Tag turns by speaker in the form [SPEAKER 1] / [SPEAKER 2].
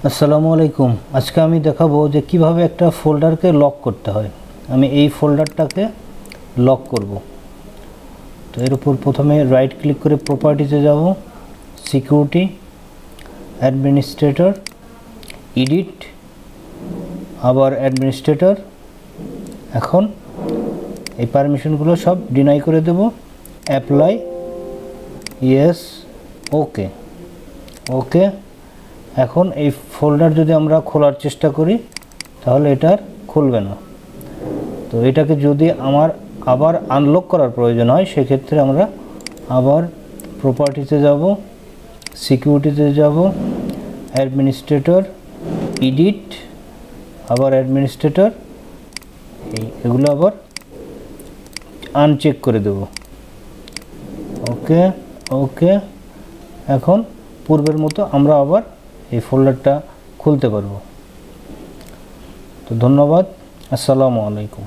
[SPEAKER 1] আসসালামু আলাইকুম। আজকে আমি দেখাবো যে কিভাবে একটা ফোল্ডারকে লক করতে হয়। আমি এই ফোল্ডারটাকে লক করব। তো এর উপর প্রথমে রাইট ক্লিক করে প্রপার্টিতে যাব, সিকিউরিটি, অ্যাডমিনিস্ট্রেটর, এডিট, আবার অ্যাডমিনিস্ট্রেটর। এখন এই পারমিশনগুলো সব ডিনাই করে দেব, অ্যাপ্লাই, ইয়েস, ওকে, ওকে। এখন এই ফোল্ডার যদি আমরা খোলার চেষ্টা করি তাহলে এটা খুলবে না। তো এটাকে যদি আমার আবার আনলক করার প্রয়োজন হয় সেক্ষেত্রে আমরা আবার প্রপার্টিতে যাব, সিকিউরিটিতে যাব, অ্যাডমিনিস্ট্রেটর, এডিট, আবার অ্যাডমিনিস্ট্রেটর, এগুলো আবার আনচেক করে দেব। ওকে, ওকে। এখন পূর্বের মতো আমরা আবার এই ফোল্ডারটা খুলতে পারবো। তো ধন্যবাদ। আসসালামু আলাইকুম।